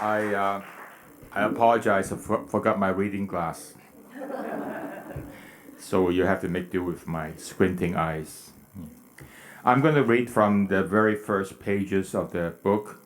I I apologize. I forgot my reading glass, so you have to make do with my squinting eyes. I'm going to read from the very first pages of the book,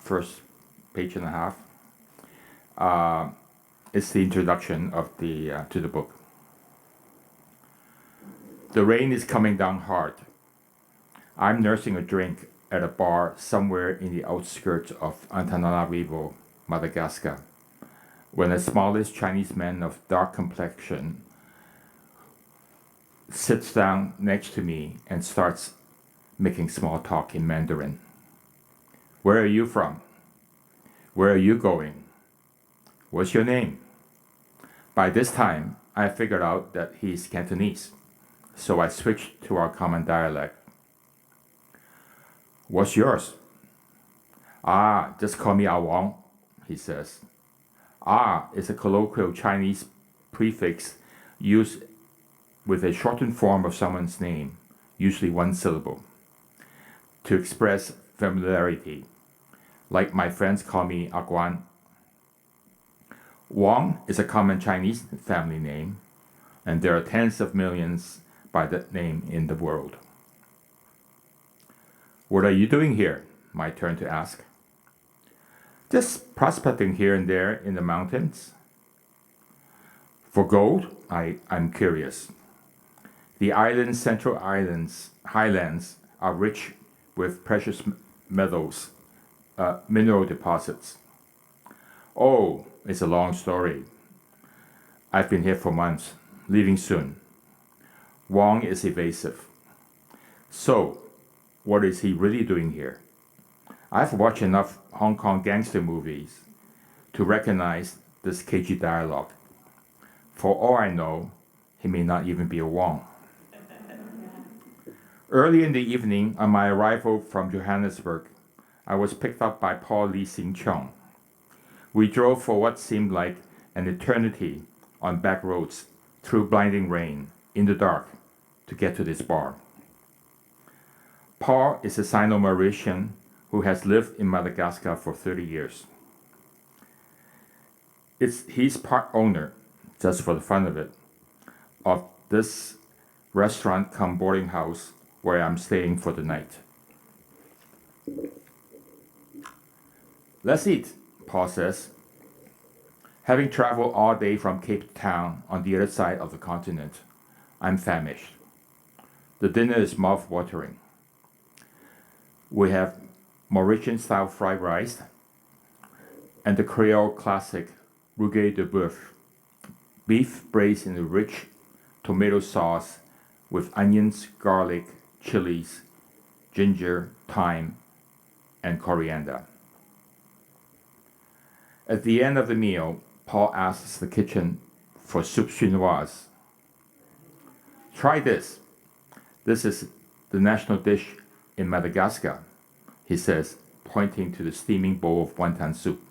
first page and a half. It's the introduction of the to the book. The rain is coming down hard. I'm nursing a drink at a bar somewhere in the outskirts of Antananarivo, Madagascar, when a smallish Chinese man of dark complexion sits down next to me and starts making small talk in Mandarin. Where are you from? Where are you going? What's your name? By this time, I figured out that he's Cantonese, so I switched to our common dialect. What's yours? Ah, just call me Ah Wong, he says. Ah is a colloquial Chinese prefix used with a shortened form of someone's name, usually one syllable, to express familiarity, like my friends call me Ah Guan. Wong is a common Chinese family name, and there are tens of millions by that name in the world. What are you doing here? My turn to ask. Just prospecting here and there in the mountains. For gold? I'm curious. The island's central highlands are rich with precious metals, mineral deposits. Oh, it's a long story. I've been here for months, leaving soon. Wong is evasive. So, what is he really doing here? I've watched enough Hong Kong gangster movies to recognize this cagey dialogue. For all I know, he may not even be a Wong. Early in the evening, on my arrival from Johannesburg, I was picked up by Paul Lee Sing Chung. We drove for what seemed like an eternity on back roads through blinding rain, in the dark, to get to this bar. Paul is a Sino-Mauritian who has lived in Madagascar for 30 years. He's part owner, just for the fun of it, of this restaurant cum boarding house where I'm staying for the night. Let's eat, Paul says. Having traveled all day from Cape Town on the other side of the continent, I'm famished. The dinner is mouth-watering. We have Mauritian-style fried rice and the Creole classic rouget de boeuf, beef braised in a rich tomato sauce with onions, garlic, chilies, ginger, thyme, and coriander. At the end of the meal, Paul asks the kitchen for soup chinoise. Try this. This is the national dish in Madagascar, he says, pointing to the steaming bowl of wonton soup.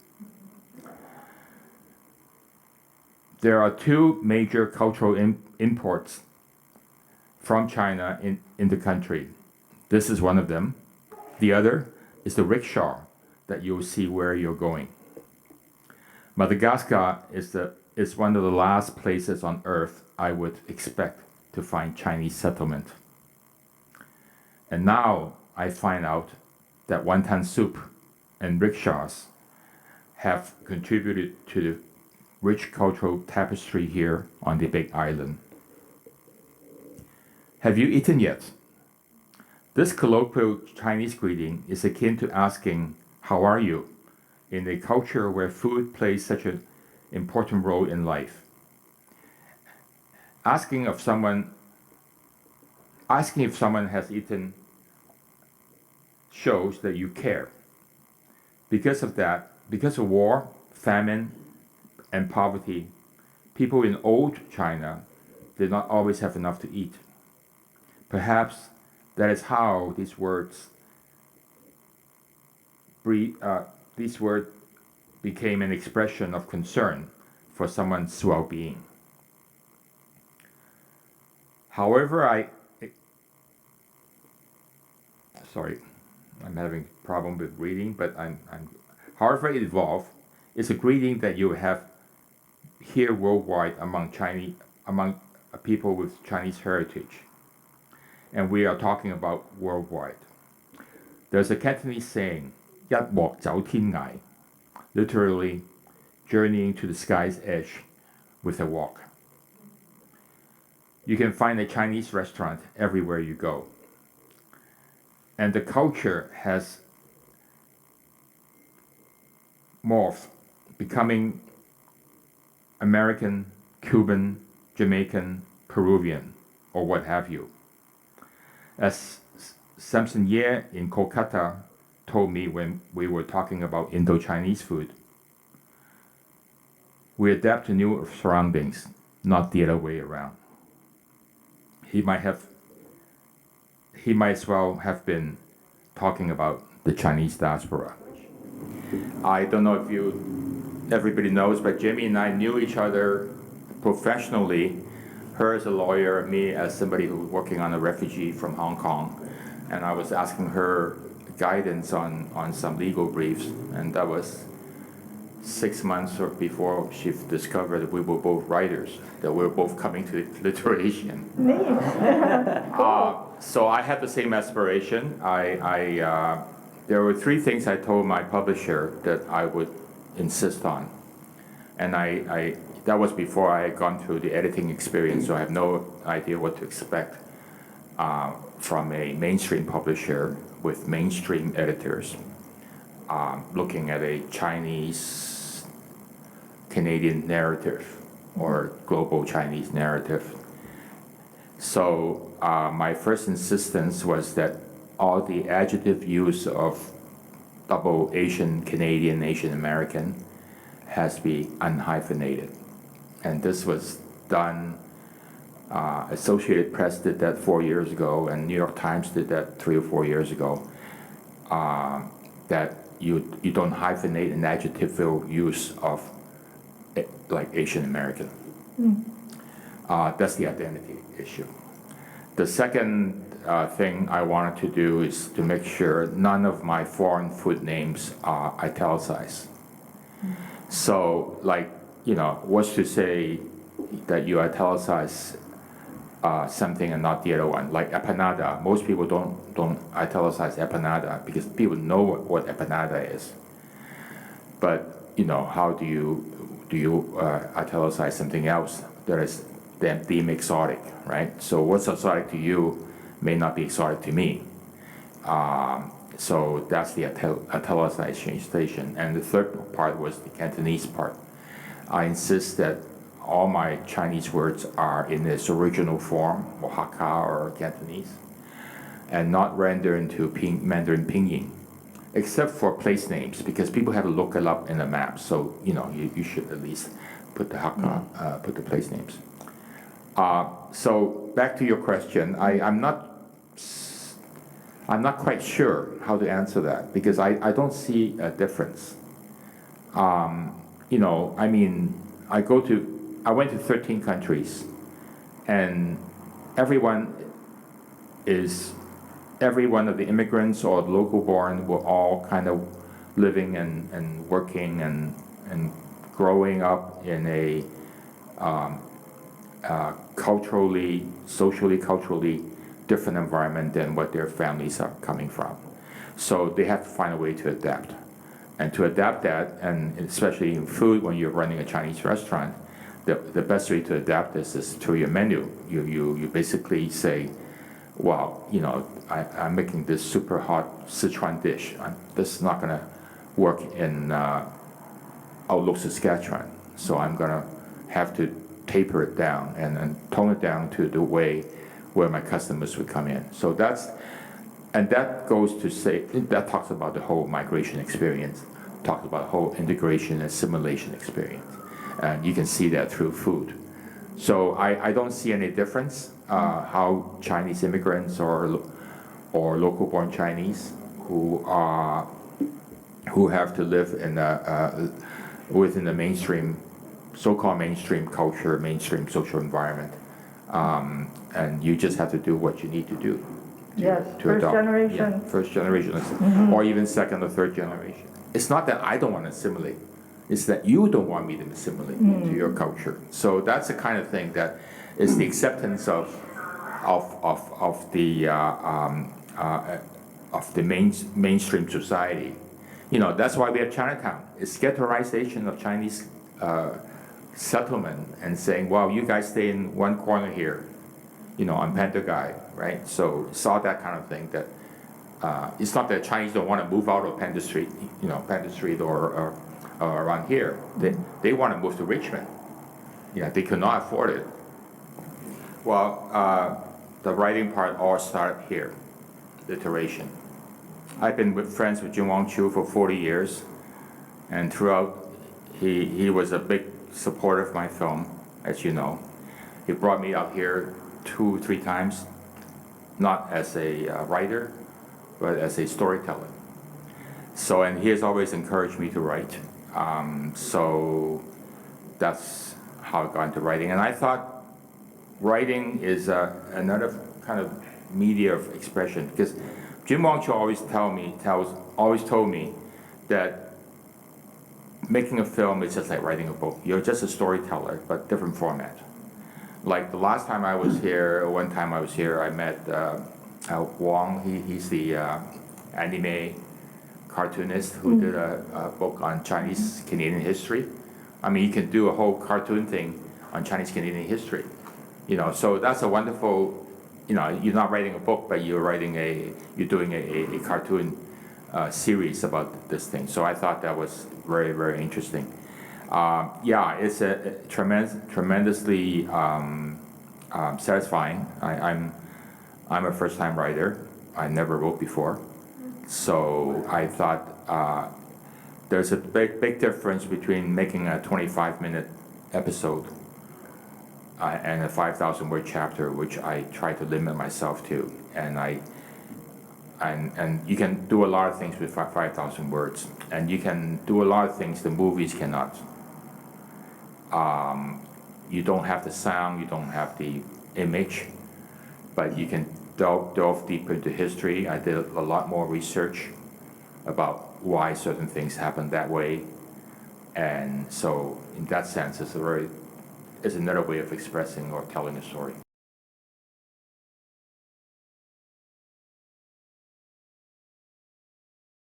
There are two major cultural imports from China in the country. This is one of them. The other is the rickshaw that you'll see where you're going. Madagascar is one of the last places on earth I would expect to find Chinese settlement. And now I find out that wonton soup and rickshaws have contributed to the rich cultural tapestry here on the Big Island. Have you eaten yet? This colloquial Chinese greeting is akin to asking, "How are you?" in a culture where food plays such an important role in life. Asking if someone has eaten shows that you care. Because of war, famine, and poverty, people in old China did not always have enough to eat. Perhaps that is how these words became an expression of concern for someone's well-being. However, I'm having a problem with reading, but however it evolved, is a greeting that you have here worldwide among people with Chinese heritage. And we are talking about worldwide. There's a Cantonese saying, "Yat walk zhao tian ngai," literally journeying to the sky's edge with a walk. You can find a Chinese restaurant everywhere you go. And the culture has morphed, becoming American, Cuban, Jamaican, Peruvian, or what have you. As Samson Ye in Kolkata told me when we were talking about Indo-Chinese food, we adapt to new surroundings, not the other way around. He might as well have been talking about the Chinese diaspora. I don't know if everybody knows, but Jamie and I knew each other professionally. Her as a lawyer, me as somebody who was working on a refugee from Hong Kong. And I was asking her guidance on some legal briefs, and that was 6 months or before she discovered that we were both writers, that we were both coming to LiterASIAN. So I had the same aspiration. There were 3 things I told my publisher that I would insist on. And that was before I had gone through the editing experience, so I have no idea what to expect from a mainstream publisher with mainstream editors looking at a Chinese Canadian narrative or global Chinese narrative. So my first insistence was that all the adjective use of double Asian Canadian, Asian American has to be unhyphenated. And this was done, Associated Press did that 4 years ago, and New York Times did that 3 or 4 years ago, that you don't hyphenate an adjectival use of like Asian American. That's the identity issue. The second thing I wanted to do is to make sure none of my foreign food names are italicized. So, like, what's to say that you italicize something and not the other one? Like empanada, most people don't italicize empanada because people know what empanada is. But how do you italicize something else that is deemed exotic, right? So what's exotic to you may not be exotic to me. So that's the italicization. And the third part was the Cantonese part. I insist that all my Chinese words are in its original form, or Hakka or Cantonese, and not rendered into Mandarin Pinyin, except for place names, because people have to look it up in the map. So you should at least put the Hakka, put the place names. So back to your question, I'm not quite sure how to answer that because I don't see a difference. I went to 13 countries, and every one of the immigrants or local born were all kind of living and working and growing up in a socially, culturally different environment than what their families are coming from. So they have to find a way to adapt. And to adapt that, and especially in food, when you're running a Chinese restaurant, the best way to adapt this is through your menu. You basically say, well, I'm making this super hot Sichuan dish. This is not going to work in Outlook, Saskatchewan. So I'm going to have to taper it down and tone it down to the way where my customers would come in. So that goes to say, that talks about the whole migration experience, talks about the whole integration and assimilation experience. And you can see that through food. So I don't see any difference how Chinese immigrants or local born Chinese who have to live in within the mainstream, so-called mainstream culture, mainstream social environment. And you just have to do what you need to do. Yes, to first adopt. generation. Yeah, first generation, or even second or third generation. it's not that I don't want to assimilate, it's that you don't want me to assimilate into your culture. So that's the kind of thing that is the acceptance of the mainstream society. You know, that's why we have Chinatown. It's ghettoization of Chinese settlement and saying, well, you guys stay in one corner here, you know, on Panda Guy, right? So it's all that kind of thing that it's not that Chinese don't want to move out of Panda Street, you know, Panda Street or around here. They want to move to Richmond. Yeah, they could not afford it. Well, the writing part all started here, LiterASIAN. I've been friends with Jim Wong Chu for 40 years, and throughout, he was a big supporter of my film, as you know. He brought me out here 2-3 times, not as a writer, but as a storyteller. So, and he has always encouraged me to write. So that's how I got into writing. And I thought writing is another kind of media of expression, because Jim Wong Chu always told me that making a film is just like writing a book. You're just a storyteller, but different format. Like the last time I was here, one time I was here, I met Wong. He's the anime cartoonist who did a book on Chinese Canadian history. I mean, you can do a whole cartoon thing on Chinese Canadian history. You know, so that's a wonderful. You know, you're not writing a book, but you're doing a cartoon series about this thing. So I thought that was very, very interesting. Yeah, it's a tremendously satisfying. I'm a first-time writer. I never wrote before, so I thought there's a big difference between making a 25-minute episode and a 5,000-word chapter, which I try to limit myself to, and you can do a lot of things with 5,000 words, and you can do a lot of things the movies cannot. You don't have the sound, you don't have the image, but you can delve deep into history. I did a lot more research about why certain things happen that way, and so in that sense, it's another way of expressing or telling a story.